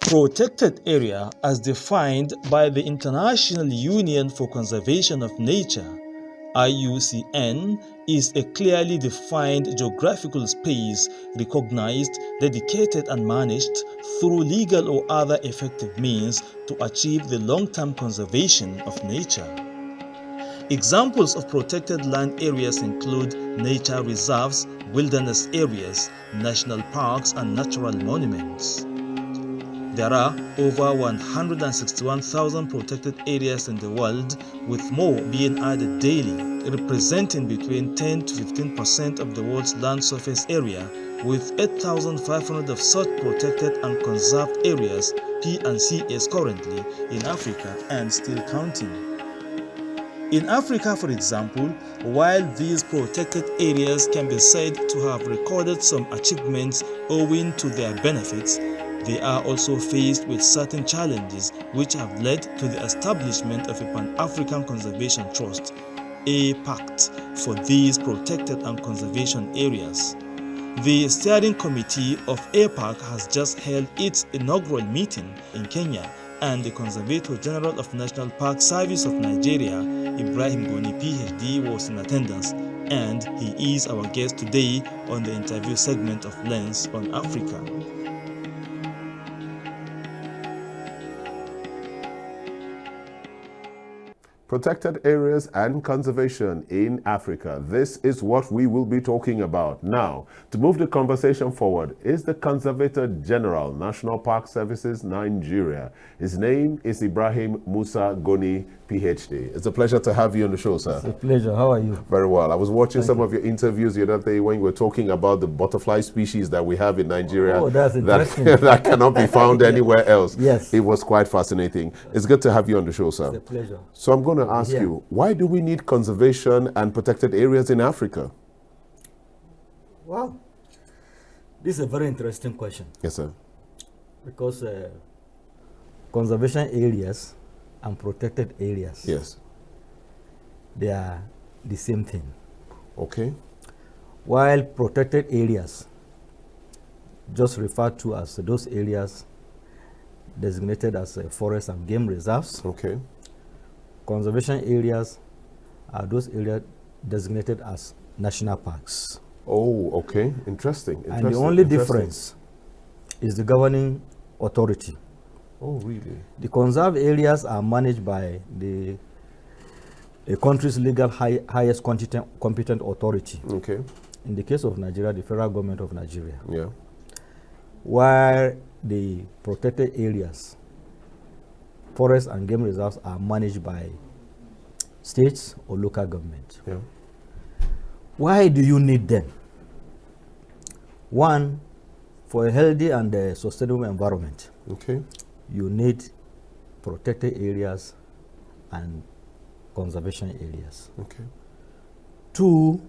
Protected area as defined by the International Union for Conservation of Nature, IUCN, is a clearly defined geographical space recognized, dedicated and managed through legal or other effective means to achieve the long-term conservation of nature. Examples of protected land areas include nature reserves, wilderness areas, national parks and natural monuments. There are over 161,000 protected areas in the world, with more being added daily, representing between 10 to 15% of the world's land surface area, with 8,500 of such protected and conserved areas (P&CAs) currently in Africa and still counting. In Africa, for example, while these protected areas can be said to have recorded some achievements owing to their benefits, they are also faced with certain challenges which have led to the establishment of a Pan-African Conservation Trust, a pact, for these protected and conservation areas. The steering committee of APAC has just held its inaugural meeting in Kenya, and the Conservator General of National Park Service of Nigeria, IBRAHIM GONI PhD, was in attendance, and he is our guest today on the interview segment of Lens on Africa. Protected areas and conservation in Africa. This is what we will be talking about. Now, to move the conversation forward is the Conservator General, National Park Services, Nigeria. His name is IBRAHIM MUSA GONI, PhD. It's a pleasure to have you on the show, sir. It's a pleasure. How are you? Very well. I was watching some of your interviews the other day when you were talking about the butterfly species that we have in Nigeria. Oh, that's interesting. That cannot be found anywhere else. Yes. It was quite fascinating. It's good to have you on the show, sir. It's a pleasure. So I'm going to ask you, why do we need conservation and protected areas in Africa? Wow. This is a very interesting question. Yes, sir. Because conservation areas and protected areas, Yes. they are the same thing. Okay. While protected areas just referred to as those areas designated as forest and game reserves, Okay. conservation areas are those areas designated as national parks. Oh, okay. Interesting. And the only difference is the governing authority. Oh, really? The conserved areas are managed by the country's legal highest competent authority. Okay. In the case of Nigeria, the federal government of Nigeria. Yeah. While the protected areas, forests and game reserves, are managed by states or local government. Yeah. Why do you need them? One, for a healthy and sustainable environment, Okay. you need protected areas and conservation areas. Okay. Two,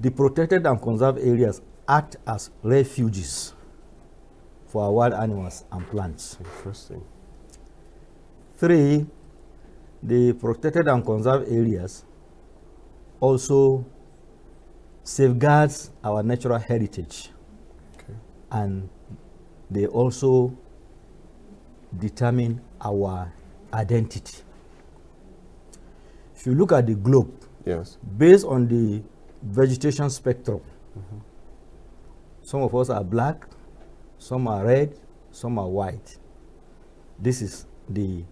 the protected and conserved areas act as refuges for our wild animals and plants. Interesting. Three, the protected and conserved areas also safeguards our natural heritage, Okay. and they also determine our identity. If you look at the globe, Yes. based on the vegetation spectrum, some of us are black, some are red, some are white. This is the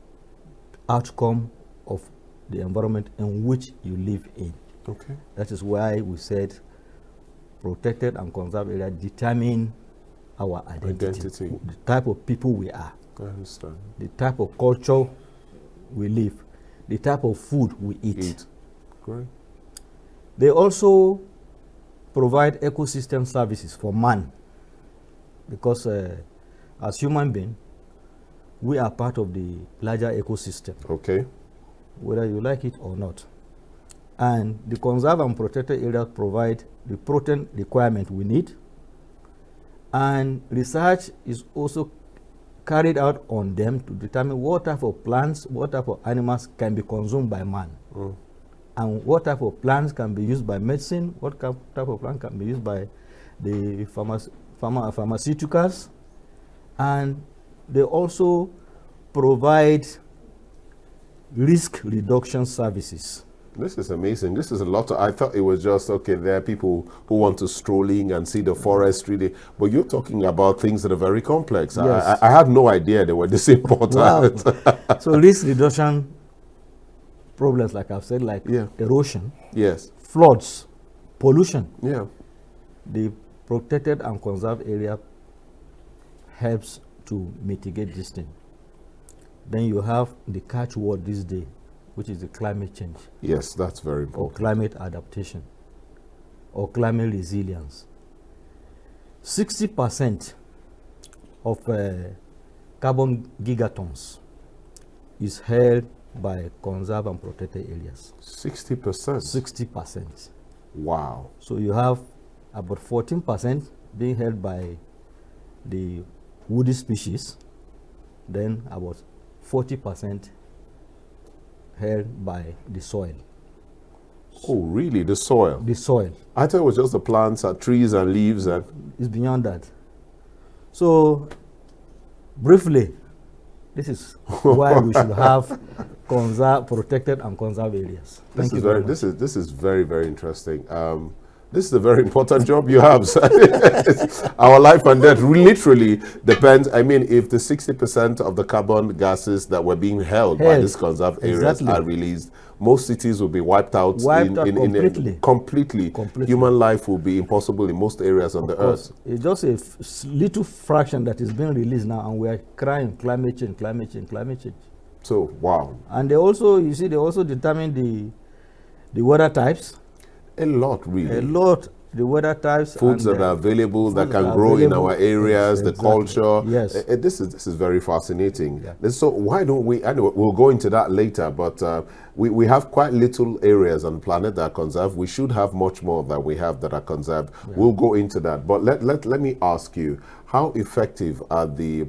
outcome of the environment in which you live in. Okay. That is why we said protected and conserved areas determine our identity, the type of people we are, I understand. the type of culture we live, the type of food we eat. Great. They also provide ecosystem services for man, because as human beings, we are part of the larger ecosystem, Okay. whether you like it or not. And the conserved and protected areas provide the protein requirement we need, and research is also carried out on them to determine what type of plants, what type of animals can be consumed by man, and what type of plants can be used by medicine, what type of plant can be used by the pharmaceuticals, And they also provide risk reduction services. This is amazing. This is a lot. I thought it was just, okay, there are people who want to strolling and see the forest really, but you're talking about things that are very complex. Yes. I had no idea they were this important. Wow. So risk reduction problems, like I've said, like erosion, yes, floods, pollution. Yeah. The protected and conserved area helps to mitigate this thing. Then you have the catchword this day, which is the climate change. Yes, that's very important. Or climate adaptation, or climate resilience. 60% of carbon gigatons is held by conserved and protected areas. 60%? 60%. Wow. So you have about 14% being held by the woody species, then about 40% held by the soil. Oh, really? The soil? The soil. I thought it was just the plants, trees and leaves. And it's beyond that. So, briefly, this is why we should have protected and conserved arears. This is very, very interesting. This is a very important job you have. Our life and death literally depends. I mean, if the 60% of the carbon gases that were being held by these conserved areas are released, most cities will be wiped out, completely. Human life will be impossible in most areas on the earth. It's just a little fraction that is being released now, and we are crying climate change, climate change, climate change. So, wow. And they also, you see, they also determine the weather types. A lot, really. A lot. The weather types. Foods that are available, that can grow in our areas, the culture. Yes. This is very fascinating. Yeah. So why don't we, anyway, we'll go into that later, but we have quite little areas on the planet that are conserved. We should have much more that we have that are conserved. Yeah. We'll go into that. But let me ask you, how effective are the,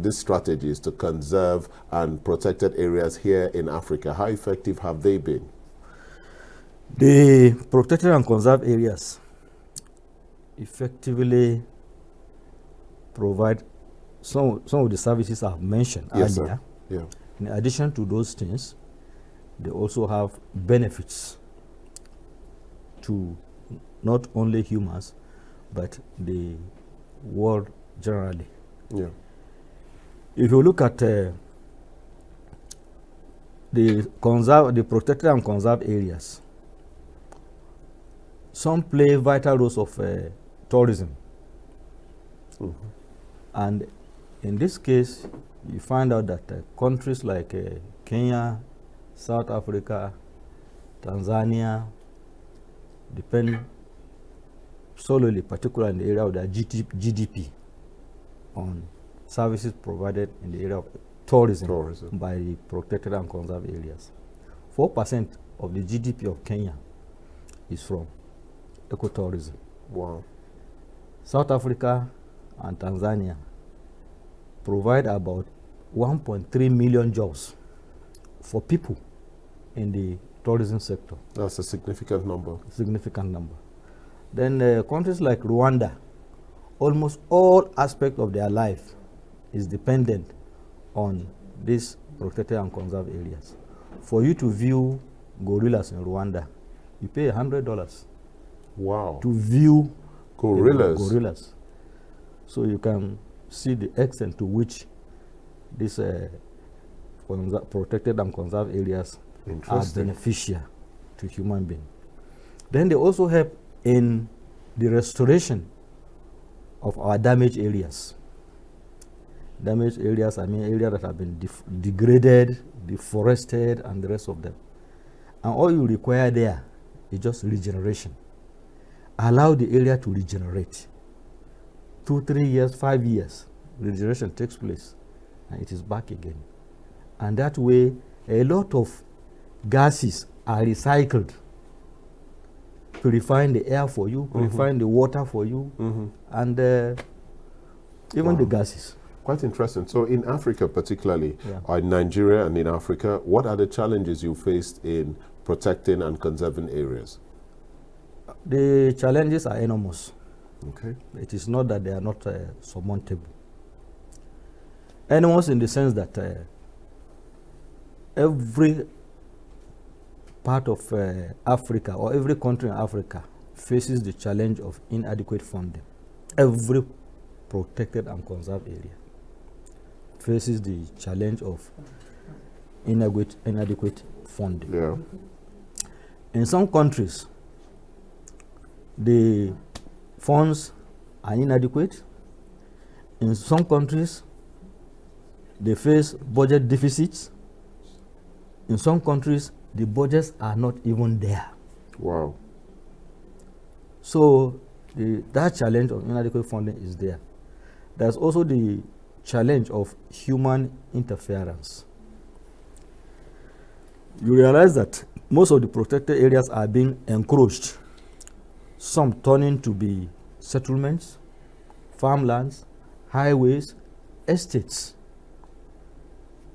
these strategies to conserve and protected areas here in Africa? How effective have they been? The protected and conserved areas effectively provide some of the services I've mentioned earlier. Yeah. In addition to those things, they also have benefits to not only humans, but the world generally. Yeah. If you look at the protected and conserved areas, some play vital roles of tourism. Mm-hmm. And in this case, you find out that countries like Kenya, South Africa, Tanzania depend solely, particularly in the area of their GDP, on services provided in the area of tourism. By the protected and conserved areas. 4% of the GDP of Kenya is from ecotourism. Wow. South Africa and Tanzania provide about 1.3 million jobs for people in the tourism sector. That's a significant number. Significant number. Then countries like Rwanda, almost all aspects of their life is dependent on these protected and conserved areas. For you to view gorillas in Rwanda, you pay $100. Wow. To view gorillas. So you can see the extent to which these protected and conserved areas are beneficial to human beings. Then they also help in the restoration of our damaged areas. Damaged areas, I mean areas that have been degraded, deforested, and the rest of them. And all you require there is just regeneration. Allow the area to regenerate. 2, 3 years, 5 years, regeneration takes place, and it is back again. And that way, a lot of gases are recycled, purifying the air for you, purifying the water for you, and even the gases. Quite interesting. So in Africa particularly, or in Nigeria and in Africa, what are the challenges you faced in protecting and conserving areas? The challenges are enormous. Okay. It is not that they are not surmountable. Enormous in the sense that every part of Africa, or every country in Africa, faces the challenge of inadequate funding. Every protected and conserved area faces the challenge of inadequate funding. Yeah. In some countries, the funds are inadequate. In some countries, they face budget deficits. In some countries, the budgets are not even there. Wow. So that challenge of inadequate funding is there. There's also the challenge of human interference. You realize that most of the protected areas are being encroached, some turning to be settlements, farmlands, highways, estates,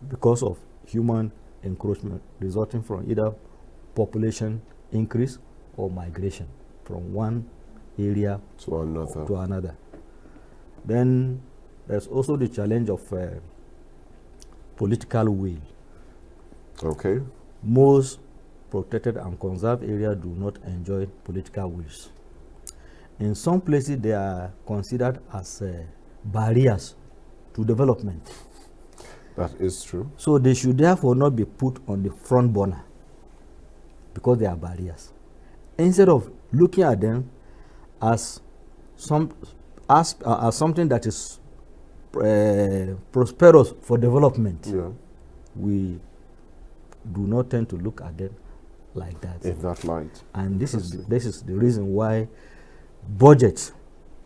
because of human encroachment resulting from either population increase or migration from one area to another. Then there's also the challenge of political will. Okay. Most protected and conserved areas do not enjoy political wills. In some places, they are considered as barriers to development. That is true. So they should therefore not be put on the front burner because they are barriers. Instead of looking at them as something that is prosperous for development, Yeah. we do not tend to look at them like that. In that light. And this is the reason why budget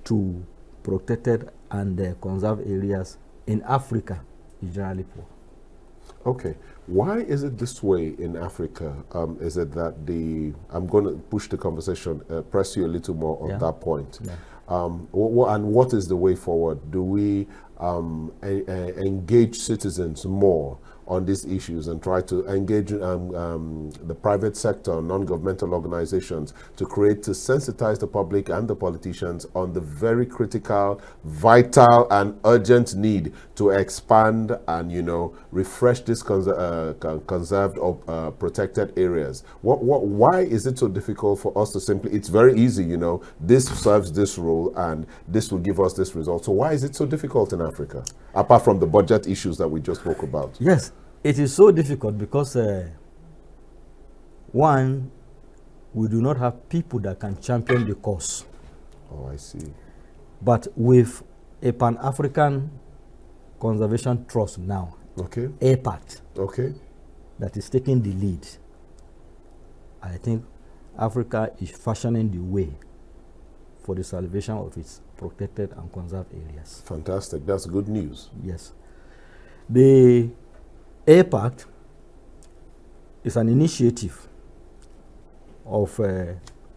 to protected and conserved areas in Africa is generally poor. Okay. Why is it this way in Africa? Is it that I'm going to push the conversation, press you a little more on that point. Yeah. And what is the way forward? Do we engage citizens more on these issues and try to engage the private sector, non-governmental organizations to sensitize the public and the politicians on the very critical, vital and urgent need to expand and, refresh these conserved or protected areas? Why is it so difficult for us to simply, it's very easy, this serves this role and this will give us this result. So why is it so difficult in Africa, apart from the budget issues that we just spoke about? Yes, it is so difficult because one, we do not have people that can champion the cause. Oh, I see. But with a Pan-African Conservation Trust now, okay, APAT, okay, that is taking the lead, I think Africa is fashioning the way for the salvation of its protected and conserved areas. Fantastic. That's good news. Yes. The APAT is an initiative of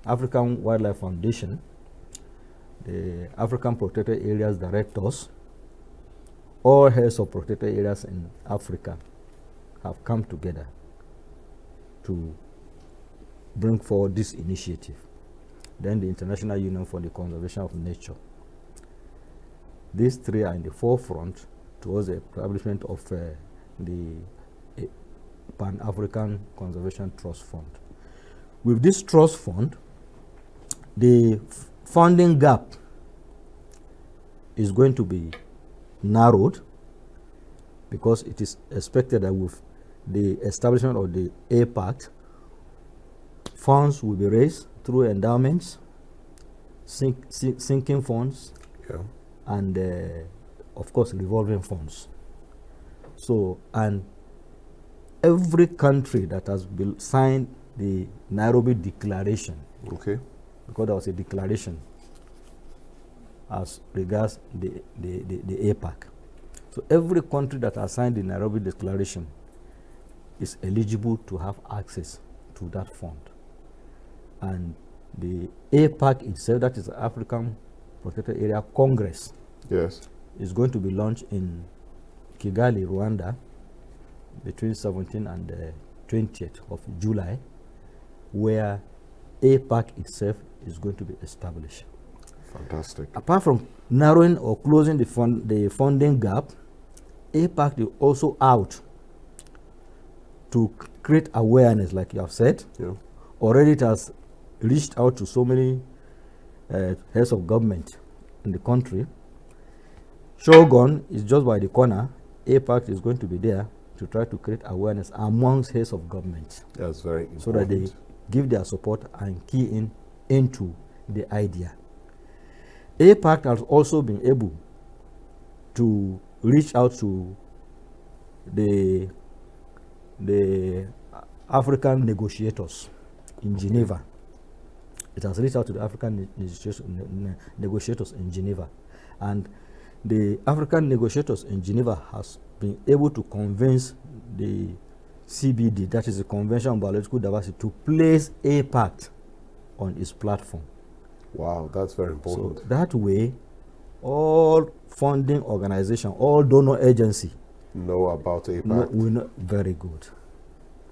African Wildlife Foundation, the African Protected Areas Directors. All heads of protected areas in Africa have come together to bring forward this initiative. Then the International Union for the Conservation of Nature. These three are in the forefront towards the establishment of the Pan-African Conservation Trust Fund. With this trust fund, the funding gap is going to be narrowed because it is expected that with the establishment of the APAT, funds will be raised through endowments, sinking funds, yeah, and of course revolving funds. So, and every country that has signed the Nairobi Declaration, okay, because there was a declaration as regards the APAC. So every country that has signed the Nairobi Declaration is eligible to have access to that fund. And the APAC itself, that is the African Protected Area Congress, yes, is going to be launched in Kigali, Rwanda, between 17th and 20th of July, where APAC itself is going to be established. Fantastic. Apart from narrowing or closing the funding gap, APAC is also out to create awareness, like you have said. Yeah. Already it has reached out to so many heads of government in the country. Shogun is just by the corner. APAC is going to be there to try to create awareness amongst heads of government. That's very important. So that they give their support and key into the idea. APAC has also been able to reach out to the African negotiators in Geneva. It has reached out to the African negotiators in Geneva. And the African negotiators in Geneva has been able to convince the CBD, that is the Convention on Biological Diversity, to place APAC on its platform. Wow, that's very important. So that way, all funding organization, all donor agency know about APAC. We know very good.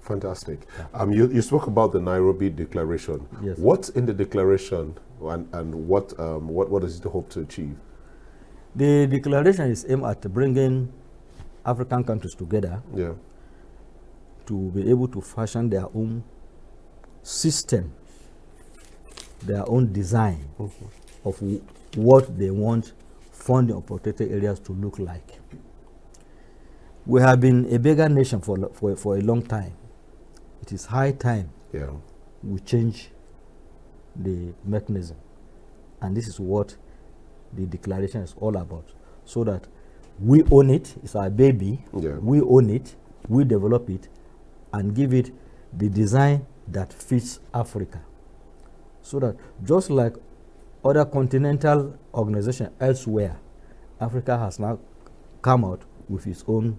Fantastic. You spoke about the Nairobi Declaration. Yes. What's in the declaration, and what does it hope to achieve? The declaration is aimed at bringing African countries together, yeah, to be able to fashion their own system, their own design of what they want funding of protected areas to look like. We have been a bigger nation for a long time. It is high time we change the mechanism. And this is what the declaration is all about. So that we own it, it's our baby, we own it, we develop it, and give it the design that fits Africa. So that just like other continental organizations elsewhere, Africa has now come out with its own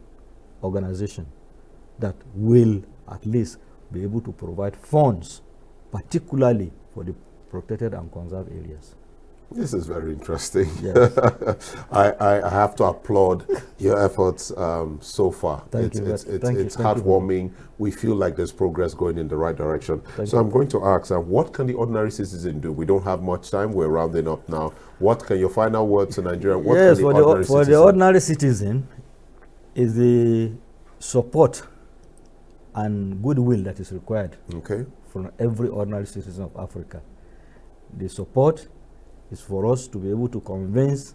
organization that will at least be able to provide funds, particularly for the protected and conserved areas. This is very interesting. Yes. I have to applaud your efforts so far. Thank you. It's heartwarming. We feel like there's progress going in the right direction. So I'm going to ask, what can the ordinary citizen do? We don't have much time. We're rounding up now. What can your final words to Nigeria? What yes, can for the ordinary citizen is the support and goodwill that is required from every ordinary citizen of Africa. The support is for us to be able to convince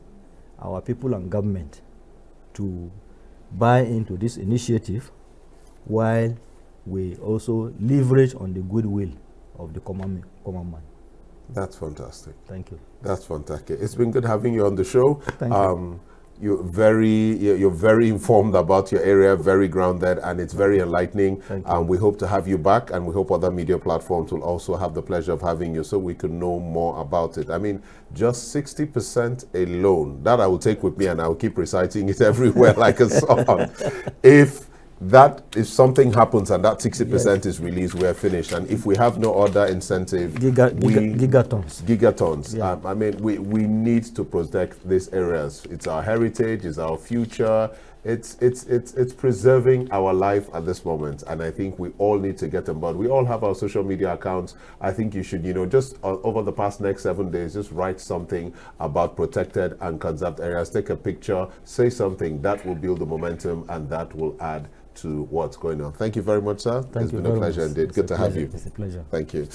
our people and government to buy into this initiative, while we also leverage on the goodwill of the common man. That's fantastic. Thank you. That's fantastic. It's been good having you on the show. Thank you. You're very informed about your area, very grounded, and it's very enlightening. We hope to have you back, and we hope other media platforms will also have the pleasure of having you, so we can know more about it. I mean, just 60% alone, that I will take with me, and I will keep reciting it everywhere like a song. If something happens and that 60% is released, we're finished. And if we have no other incentive, gigatons. Yeah. I mean, we need to protect these areas. It's our heritage, it's our future. It's preserving our life at this moment, and I think we all need to get on board. We all have our social media accounts. I think you should, just over the past next 7 days, just write something about protected and conserved areas. Take a picture, say something that will build the momentum, and that will add to what's going on. Thank you very much, sir. It's been a pleasure indeed. Good to have you. It's a pleasure. Thank you.